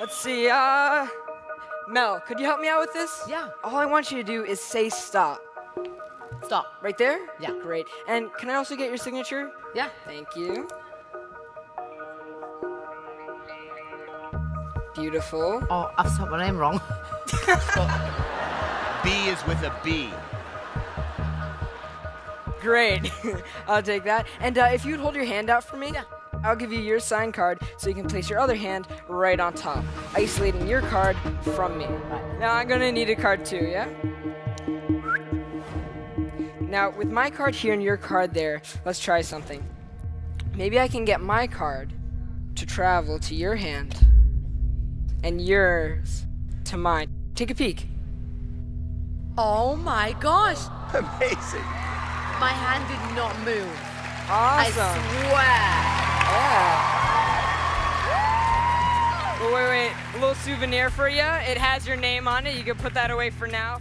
Let's see, Mel, could you help me out with this? Yeah. All I want you to do is say stop. Stop. Right there? Yeah. Great. And can I also get your signature? Yeah. Thank you. Beautiful. Oh, I've spelled my name wrong. B is with a B. Great. I'll take that. And if you'd hold your hand out for me, Yeah. I'll give you your signed card so you can place your other hand right on top, isolating your card from me. Right. Now I'm gonna need a card too, yeah? Now with my card here and your card there, let's try something. Maybe I can get my card to travel to your hand and yours to mine. Take a peek. Oh my gosh. Amazing. My hand did not move. Awesome. I swear. Yeah. Well, wait. A little souvenir for you. It has your name on it. You can put that away for now.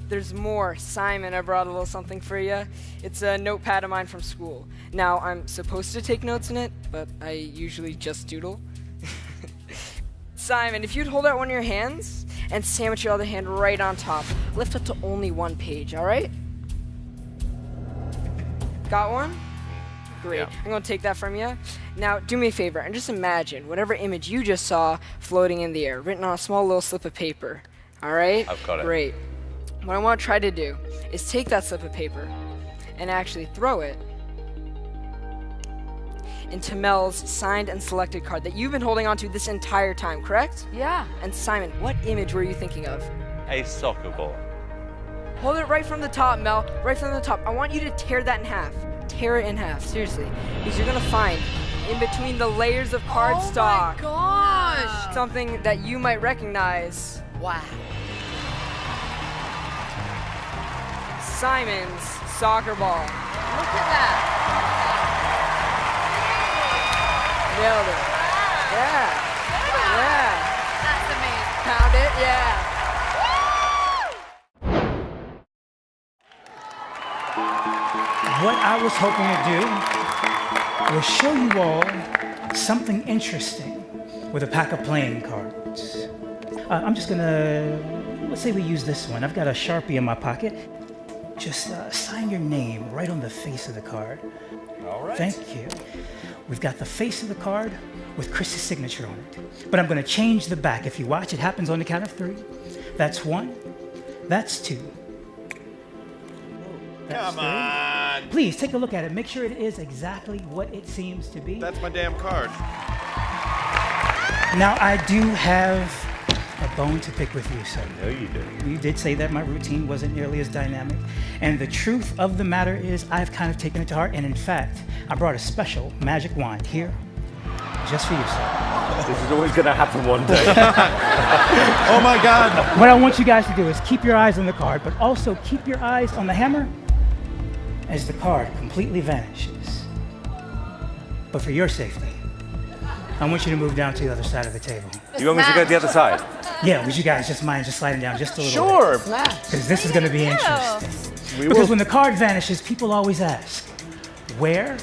There's more. Simon, I brought a little something for you. It's a notepad of mine from school. Now, I'm supposed to take notes in it, but I usually just doodle. Simon, if you'd hold out one of your hands and sandwich your other hand right on top, lift up to only one page, all right? Got one? Great. Yeah. I'm going to take that from you. Now, do me a favor and just imagine whatever image you just saw floating in the air, written on a small little slip of paper. All right? I've got it. Great. What I want to try to do is take that slip of paper and actually throw it into Mel's signed and selected card that you've been holding onto this entire time, correct? Yeah. And Simon, what image were you thinking of? A soccer ball. Hold it right from the top, Mel. Right from the top. I want you to tear that in half. Tear it in half, seriously. Because you're gonna find in between the layers of cardstock Oh my gosh. something that you might recognize. Wow. Simon's soccer ball. Look at that. Nailed it. Yeah. Yeah. That's amazing. Found it? Yeah. What I was hoping to do was show you all something interesting with a pack of playing cards. I'm just gonna, let's say we use this one. I've got a Sharpie in my pocket. Just sign your name right on the face of the card. All right. Thank you. We've got the face of the card with Chris's signature on it. But I'm gonna change the back. If you watch, it happens on the count of 3. That's 1, that's 2. That's Come 3. on. Please take a look at it. Make sure it is exactly what it seems to be. That's my damn card. Now, I do have a bone to pick with you, sir. No, you do. You did say that my routine wasn't nearly as dynamic. And the truth of the matter is I've kind of taken it to heart. And in fact, I brought a special magic wand here just for you, sir. This is always going to happen one day. Oh my God. What I want you guys to do is keep your eyes on the card, but also keep your eyes on the hammer as the card completely vanishes. But for your safety, I want you to move down to the other side of the table. You want me to go to the other side? Yeah, would you guys just mind just sliding down just a little Sure. bit? Because this is going to be interesting. We Because will. when the card vanishes, people always ask, where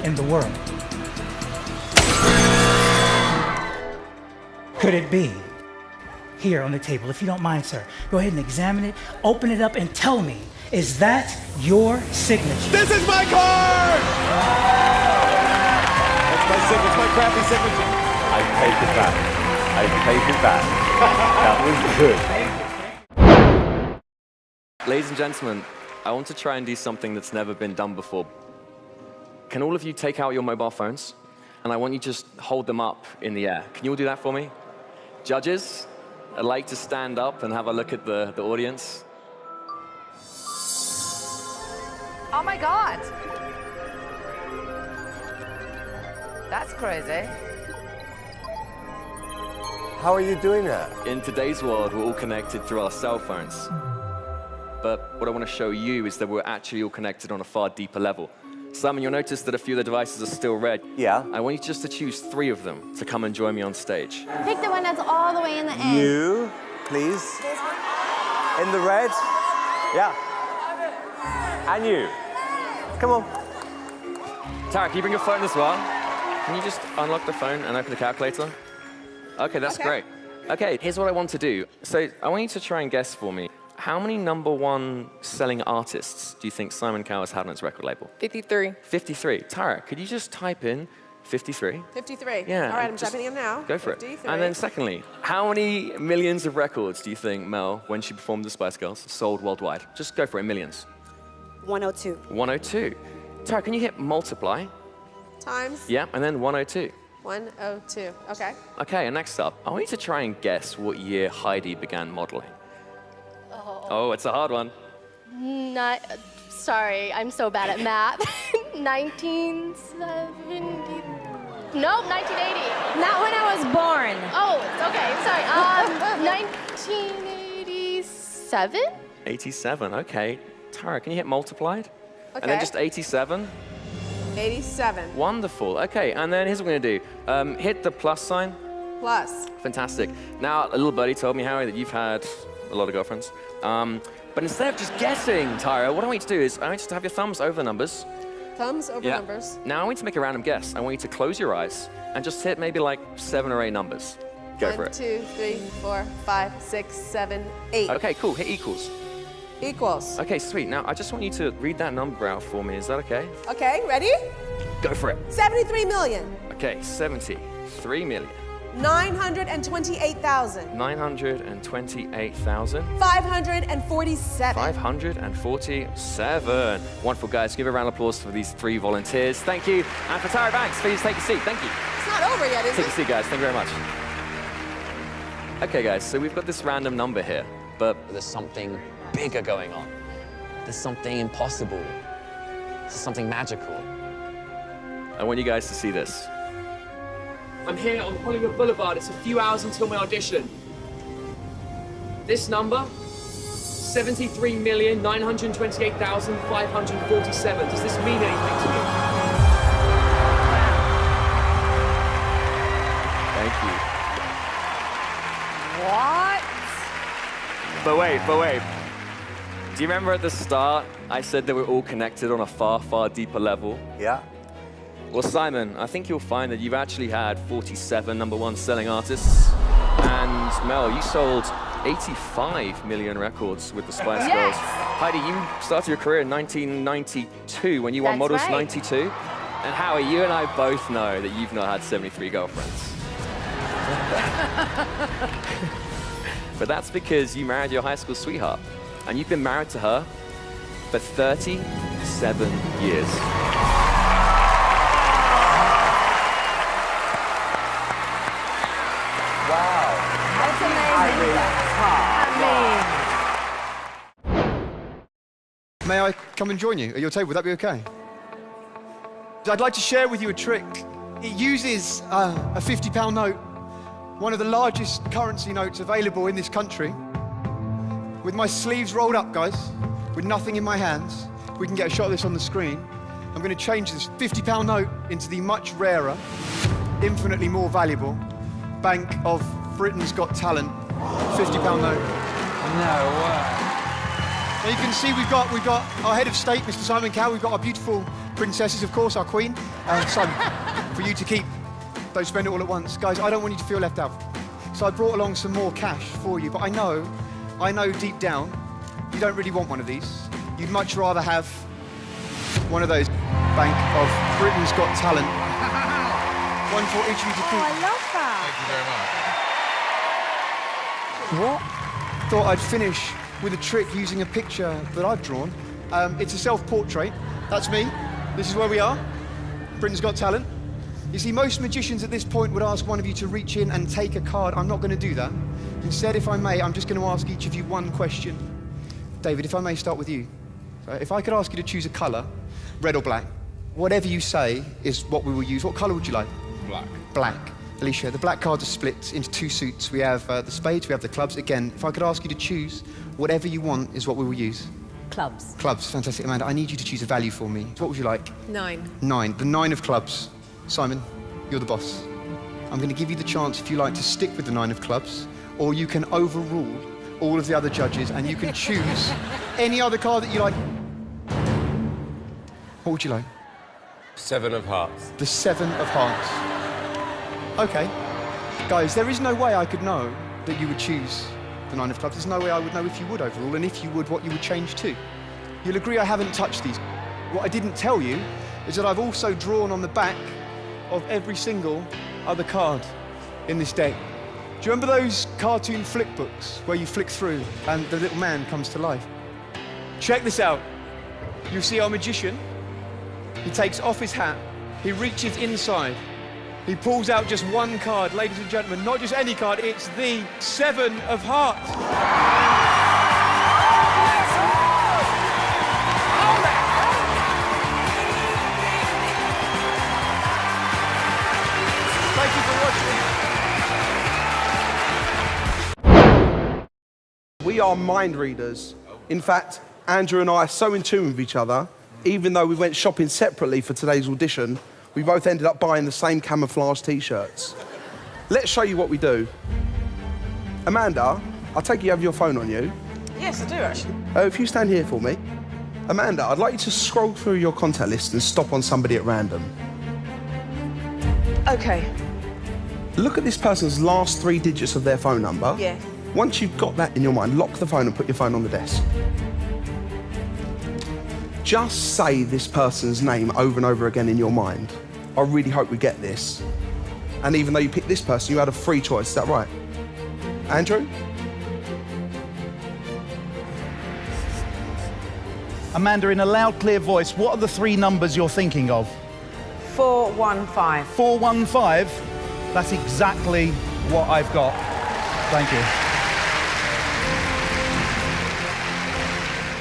in the world could it be? Here on the table, if you don't mind, sir. Go ahead and examine it, open it up, and tell me, is that your signature? This is my card. That's my crappy signature. I take it back. I take it back. That was good. Ladies and gentlemen, I want to try and do something that's never been done before. Can all of you take out your mobile phones? And I want you to just hold them up in the air. Can you all do that for me? Judges, I'd like to stand up and have a look at the audience. Oh my God. That's crazy. How are you doing that? In today's world, we're all connected through our cell phones. But what I want to show you is that we're actually all connected on a far deeper level. Simon, you'll notice that a few of the devices are still red. Yeah. I want you just to choose 3 of them to come and join me on stage. Pick the one that's all the way in the end. You, please. In the red. Yeah. And you. Come on. Tara, can you bring your phone as well? Can you just unlock the phone and open the calculator? Okay, that's great. Okay, here's what I want to do. So I want you to try and guess for me. How many #1 selling artists do you think Simon Cowell has had on its record label? 53. 53. Tara, could you just type in 53? 53. Yeah. All right, I'm just typing in now. Go for 53. it. And then secondly, how many millions of records do you think Mel, when she performed the Spice Girls, sold worldwide? Just go for it, millions. 102. 102. Tara, can you hit multiply? Times Yeah, and then 102. 102. Okay. Okay, and next up, I want you to try and guess what year Heidi began modeling. Oh, it's a hard one. Not, sorry, I'm so bad at math. 1970. Nope, 1980. Not when I was born. Oh, okay, sorry. 1987? 87, okay. Tara, can you hit multiplied? Okay. And then just 87. 87 Wonderful. Okay, and then here's what we're gonna do. Hit the plus sign. plus. Fantastic. Now, a little birdie told me, Harry, that you've had a lot of girlfriends. But instead of just guessing, Tyra, what I want you to do is I want you to have your thumbs over the numbers. Thumbs over numbers. Now I want you to make a random guess. I want you to close your eyes and just hit maybe like 7 or 8 numbers. Go for 1, it. 2, 3, 4, 5, 6, 7, 8. Okay, cool. Hit equals. Equals. Okay, sweet. Now I just want you to read that number out for me. Is that okay? Okay, ready? Go for it. 73 million. Okay, 73 million. 928,000. 928,000. 547. 547. Wonderful, guys. Give a round of applause for these 3 volunteers. Thank you. And for Tyra Banks, please take a seat. Thank you. It's not over yet, is Take a it? seat, guys. Thank you very much. Okay, guys, so we've got this random number here, but There's something bigger going on. There's something impossible. There's something magical. I want you guys to see this. I'm here on Hollywood Boulevard. It's a few hours until my audition. This number, 73,928,547. Does this mean anything to you? Thank you. What? But wait. Do you remember at the start, I said that we're all connected on a far, far deeper level? Yeah. Well, Simon, I think you'll find that you've actually had 47 #1 selling artists. And Mel, you sold 85 million records with the Spice Girls. Heidi, you started your career in 1992 when you won That's Models right. 92. And Howie, you and I both know that you've not had 73 girlfriends. But that's because you married your high school sweetheart. And you've been married to her for 37 years. That's amazing. May I come and join you at your table? Would that be okay? I'd like to share with you a trick. It uses a £50 note, one of the largest currency notes available in this country. With my sleeves rolled up, guys, with nothing in my hands, we can get a shot of this on the screen. I'm going to change this £50 note into the much rarer, infinitely more valuable Bank of Britain's Got Talent £50 note. No way. Now you can see we've got our head of state, Mr. Simon Cowell. We've got our beautiful princesses, of course, our queen, son, for you to keep. Don't spend it all at once. Guys, I don't want you to feel left out. So I brought along some more cash for you, but I know deep down, you don't really want one of these. You'd much rather have one of those Bank of Britain's Got Talent. One for each of you to keep. Oh, I love that. What? Thought I'd finish with a trick using a picture that I've drawn. It's a self-portrait. That's me. This is where we are. Britain's Got Talent. You see, most magicians at this point would ask one of you to reach in and take a card. I'm not going to do that. Instead, if I may, I'm just going to ask each of you one question. David, if I may start with you. If I could ask you to choose a colour, red or black, whatever you say is what we will use. What colour would you like? Black. Black. Alicia, the black cards are split into 2 suits. We have the spades, we have the clubs. Again, if I could ask you to choose, whatever you want is what we will use. Clubs. Clubs, fantastic. Amanda, I need you to choose a value for me. What would you like? 9. 9. The 9 of clubs. Simon, you're the boss. I'm going to give you the chance, if you like, to stick with the 9 of clubs, or you can overrule all of the other judges and you can choose any other card that you like. What would you like? 7 of hearts. The 7 of hearts. Okay. Guys, there is no way I could know that you would choose the 9 of clubs. There's no way I would know if you would overall, and if you would, what you would change to. You'll agree I haven't touched these. What I didn't tell you is that I've also drawn on the back of every single other card in this deck. Do you remember those cartoon flick books where you flick through and the little man comes to life? Check this out. You see our magician. He takes off his hat. He reaches inside. He pulls out just one card, ladies and gentlemen, not just any card, it's the 7 of Hearts. Thank you for watching. We are mind readers. In fact, Andrew and I are so in tune with each other, even though we went shopping separately for today's audition, we both ended up buying the same camouflage t-shirts. Let's show you what we do. Amanda, I take it you have your phone on you. Yes, I do, actually. If you stand here for me. Amanda, I'd like you to scroll through your contact list and stop on somebody at random. Okay. Look at this person's last 3 digits of their phone number. Yeah. Once you've got that in your mind, lock the phone and put your phone on the desk. Just say this person's name over and over again in your mind. I really hope we get this. And even though you picked this person, you had a free choice, is that right? Andrew? Amanda, in a loud, clear voice, what are the 3 numbers you're thinking of? 415. 415? That's exactly what I've got. Thank you.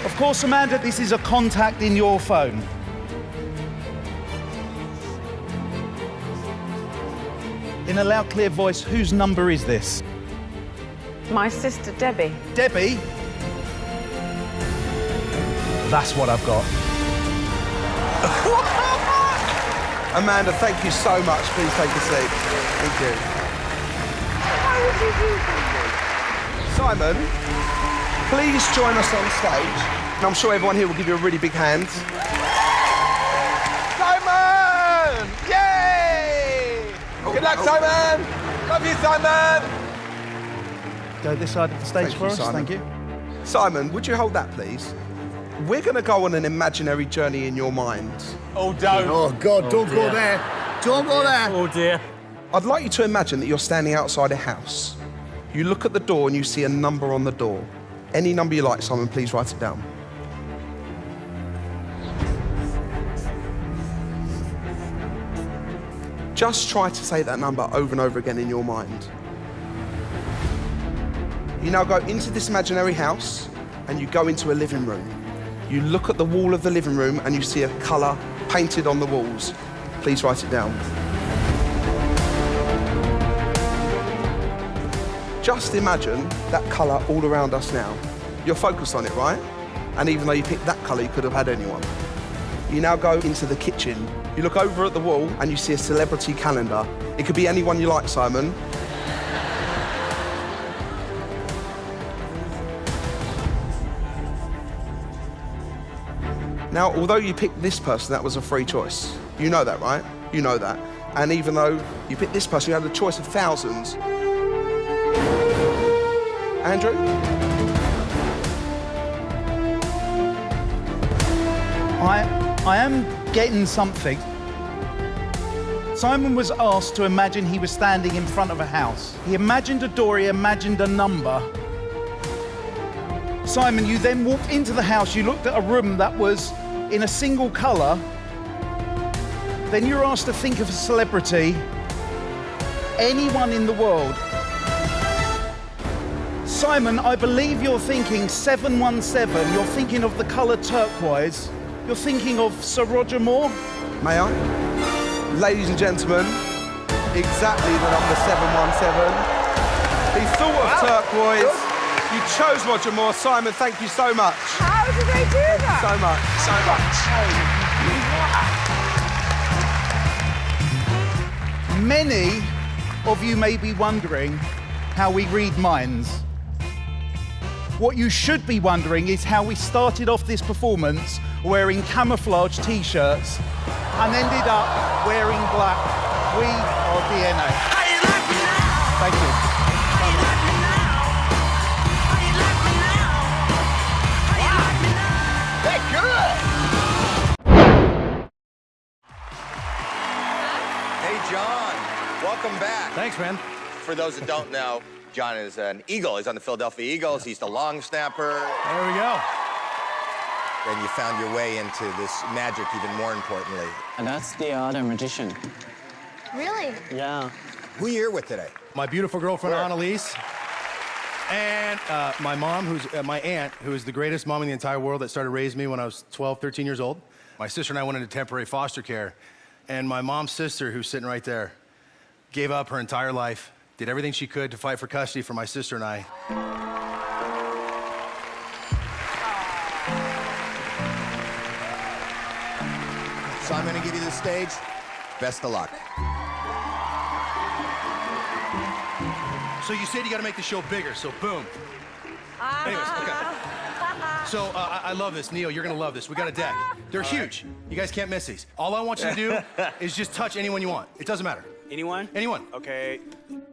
Of course, Amanda, this is a contact in your phone. In a loud, clear voice, whose number is this? My sister, Debbie. Debbie? That's what I've got. Amanda, thank you so much. Please take a seat. Thank you. How would you do that? Simon, please join us on stage. And I'm sure everyone here will give you a really big hand. Simon! Yay! Good luck, Simon! Love you, Simon! Go this side of the stage for us, thank you. Simon, would you hold that, please? We're going to go on an imaginary journey in your mind. Oh, don't. Oh, God, don't go there. Don't go there. Oh, dear. I'd like you to imagine that you're standing outside a house. You look at the door and you see a number on the door. Any number you like, Simon, please write it down. Just try to say that number over and over again in your mind. You now go into this imaginary house and you go into a living room. You look at the wall of the living room and you see a colour painted on the walls. Please write it down. Just imagine that colour all around us now. You're focused on it, right? And even though you picked that colour, you could have had anyone. You now go into the kitchen. You look over at the wall and you see a celebrity calendar. It could be anyone you like, Simon. Now, although you picked this person, that was a free choice. You know that, right? You know that. And even though you picked this person, you had a choice of thousands. Andrew? I am getting something. Simon was asked to imagine he was standing in front of a house. He imagined a door, he imagined a number. Simon, you then walked into the house, you looked at a room that was in a single colour. Then you're asked to think of a celebrity, anyone in the world. Simon, I believe you're thinking 717, you're thinking of the colour turquoise, you're thinking of Sir Roger Moore. May I? Ladies and gentlemen, exactly the number 717. He thought of turquoise. You chose Roger Moore. Simon, thank you so much. How did they do that? So much, so much. Many of you may be wondering how we read minds. What you should be wondering is how we started off this performance wearing camouflage t-shirts and ended up wearing black. We are DNA. Thank you. They're good. Hey, John, welcome back. Thanks, man. For those that don't know, John is an Eagle. He's on the Philadelphia Eagles. He's the long snapper. There we go. And you found your way into this magic even more importantly. And that's the other magician. Really? Yeah. Who are you here with today? My beautiful girlfriend, Annalise. And my mom, who's my aunt, who is the greatest mom in the entire world that started raising me when I was 12, 13 years old. My sister and I went into temporary foster care. And my mom's sister, who's sitting right there, gave up her entire life, did everything she could to fight for custody for my sister and I. So I'm going to give you the stage. Best of luck. So you said you got to make the show bigger, so boom. Anyways, okay. So I love this. Neil, you're going to love this. We got a deck. They're huge. You guys can't miss these. All I want you to do is just touch anyone you want. It doesn't matter. Anyone? Anyone. Okay. Do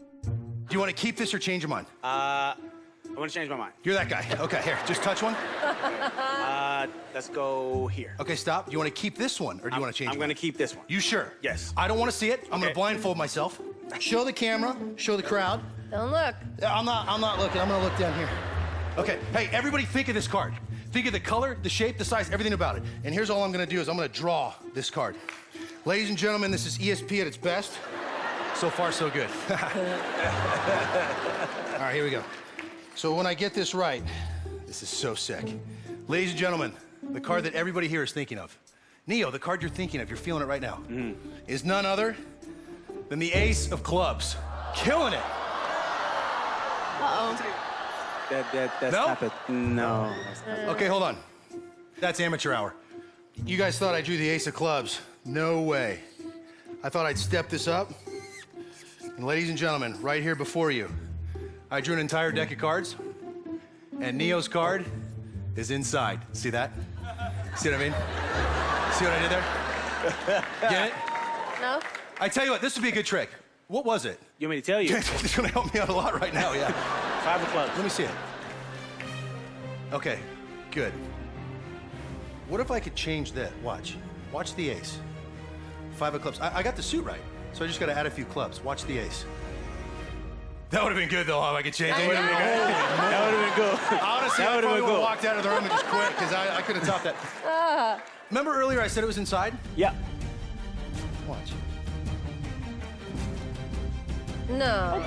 you want to keep this or change your mind? I want to change my mind. You're that guy. Okay, here, just touch one. Let's go here. Okay, stop. Do you want to keep this one or do you want to change I'm going to keep this one. You sure? Yes. I don't want to see it. I'm going to blindfold myself. Show the camera, show the crowd. Don't look. I'm not looking. I'm going to look down here. Okay, hey, everybody think of this card. Think of the color, the shape, the size, everything about it. And here's all I'm going to do is I'm going to draw this card. Ladies and gentlemen, this is ESP at its best. So far, so good. All right, here we go. So when I get this right, this is so sick. Ladies and gentlemen, the card that everybody here is thinking of. Neo, the card you're thinking of, you're feeling it right now, is none other than the Ace of Clubs. Killing it. Uh-oh. That's No? not it. No. Okay, hold on. That's amateur hour. You guys thought I drew the Ace of Clubs. No way. I thought I'd step this up. And ladies and gentlemen, right here before you, I drew an entire deck of cards, and Neo's card is inside. See that? See what I mean? See what I did there? Get it? No? I tell you what, this would be a good trick. What was it? You want me to tell you? It's gonna help me out a lot right now, yeah. 5 of clubs. Let me see it. Okay, good. What if I could change that? Watch. Watch the ace. 5 of clubs. I got the suit right, so I just gotta add a few clubs. Watch the ace. That would have been good, though, if I could change it. That would have been good. Honestly, I probably would have walked out of the room and just quit, because I couldn't top that. Remember earlier I said it was inside? Yeah. Watch. No.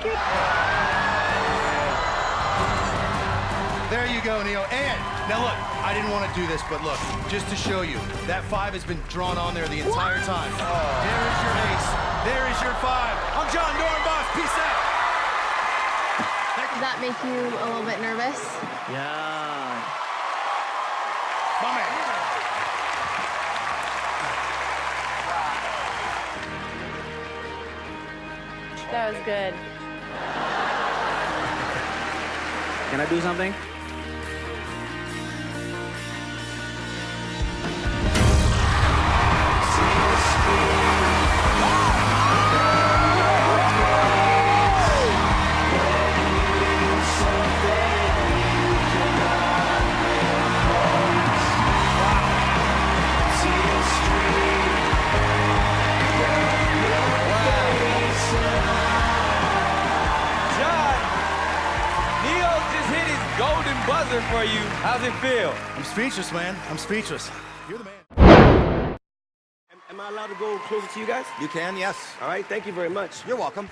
There you go, Neo. And now look, I didn't want to do this, but look, just to show you, that 5 has been drawn on there the entire time. There is your ace. There is your 5. I'm John Dornbos. Peace out. Did that make you a little bit nervous? Yeah. My man. That was good. Can I do something? Buzzer for you. How's it feel? I'm speechless, man. I'm speechless. You're the man. Am I allowed to go closer to you guys? You can, yes. All right, thank you very much. You're welcome.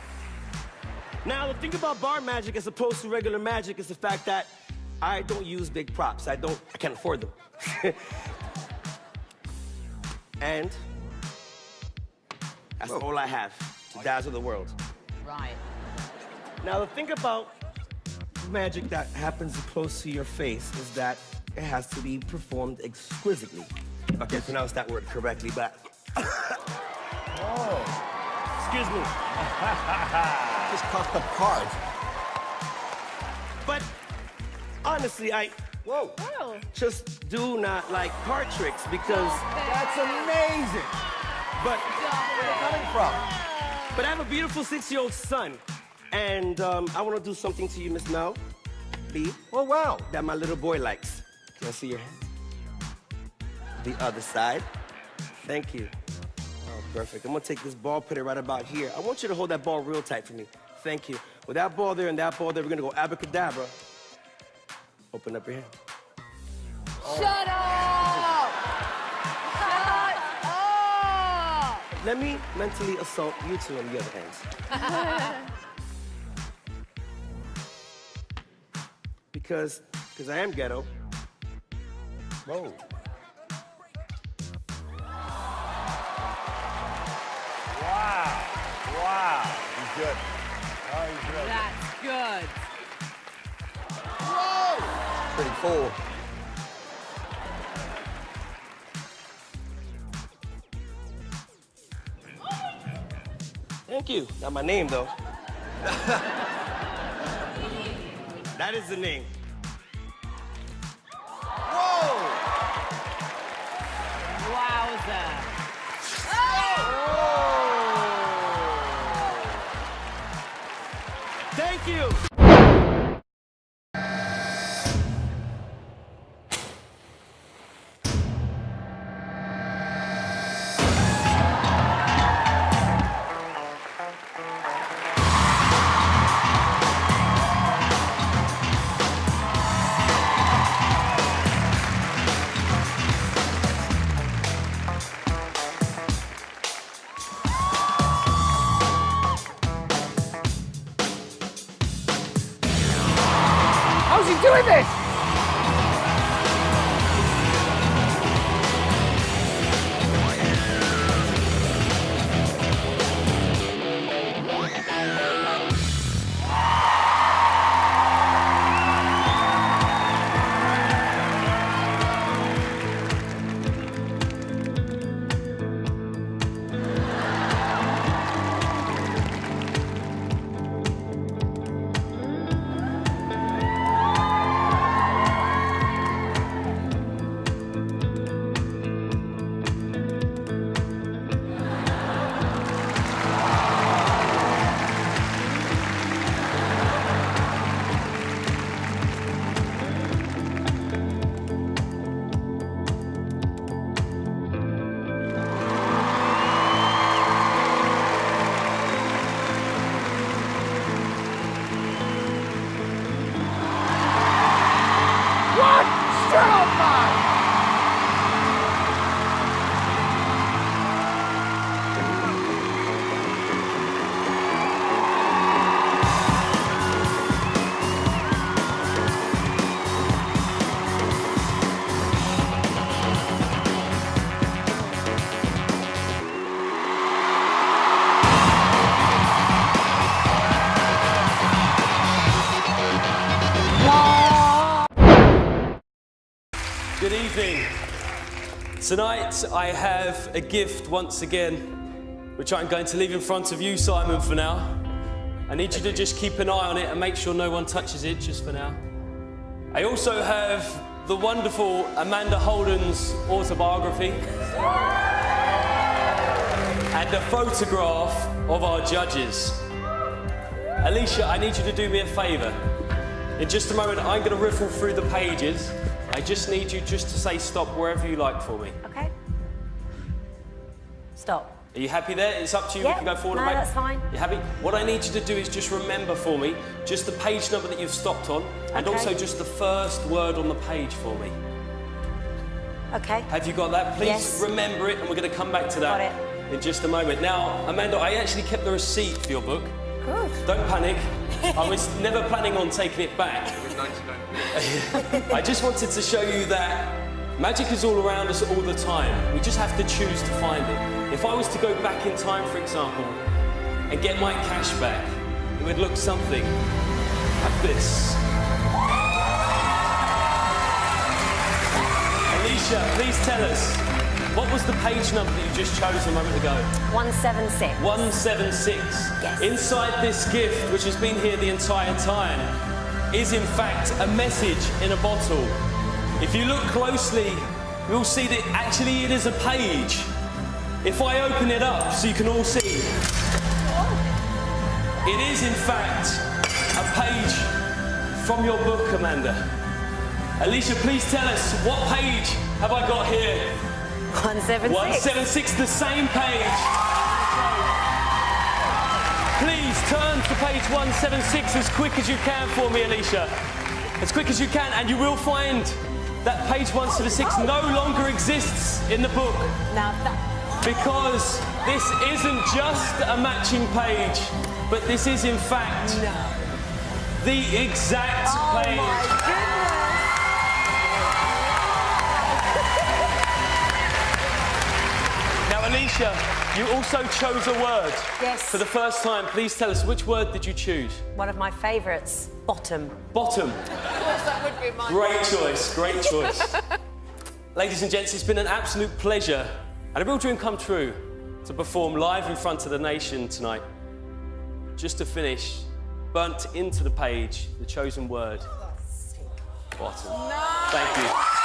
Now, the thing about bar magic as opposed to regular magic is the fact that I don't use big props. I can't afford them. And that's all I have to dazzle the world. Right. Now, the thing about magic that happens close to your face is that it has to be performed exquisitely. If I can pronounce that word correctly, but... Oh. Excuse me. Just coughed up cards. But honestly, I just do not like card tricks because... That's amazing. But where are you coming from? But I have a beautiful 6-year-old son. And I want to do something to you, Miss Mel. B. Oh, wow. That my little boy likes. Can I see your hand? The other side. Thank you. Oh, perfect. I'm gonna take this ball, put it right about here. I want you to hold that ball real tight for me. Thank you. With that ball there and that ball there, we're gonna go abracadabra. Open up your hand. Shut up! Shut up! Let me mentally assault you two on the other hands. Because I am ghetto. Whoa. Wow. He's good. Oh, he's real good. That's good. Whoa! Pretty cool. Thank you. Not my name, though. That is the name. Whoa! Wowza. Thank you. How's he doing this? What? Shut up, man! Good evening. Tonight I have a gift once again, which I'm going to leave in front of you, Simon, for now. I need you to just keep an eye on it and make sure no one touches it just for now. I also have the wonderful Amanda Holden's autobiography and a photograph of our judges. Alicia, I need you to do me a favor. In just a moment, I'm going to riffle through the pages. I just need you just to say stop wherever you like for me. Okay. Stop. Are you happy there? It's up to you. Yep. We can go forward No, and back. that's fine. You happy? What I need you to do is just remember for me just the page number that you've stopped on and Okay. also just the first word on the page for me. Okay. Have you got that? Please Yes. remember it and we're going to come back to that in just a moment. Now, Amanda, I actually kept the receipt for your book. Good. Don't panic. I was never planning on taking it back. I just wanted to show you that magic is all around us all the time. We just have to choose to find it. If I was to go back in time, for example, and get my cash back, it would look something like this. Alicia, please tell us, what was the page number that you just chose a moment ago? 176. 176. Yes. Inside this gift, which has been here the entire time, is in fact a message in a bottle. If you look closely, you'll see that actually it is a page. If I open it up so you can all see, It is, in fact, a page from your book, Amanda. Alicia, please tell us, what page have I got here? 176. 176, the same page. Please turn to page 176 as quick as you can for me, Alicia. As quick as you can, and you will find that page 176 no longer exists in the book. Now that... Because this isn't just a matching page, but this is, in fact, the exact page. My goodness. Now, Alicia, you also chose a word. Yes. For the first time, please tell us, which word did you choose? One of my favourites, bottom. Bottom. Of course, that would be mine. Great choice, great choice. Ladies and gents, it's been an absolute pleasure and a real dream come true to perform live in front of the nation tonight. Just to finish, burnt into the page, the chosen word, bottom. No. Thank you.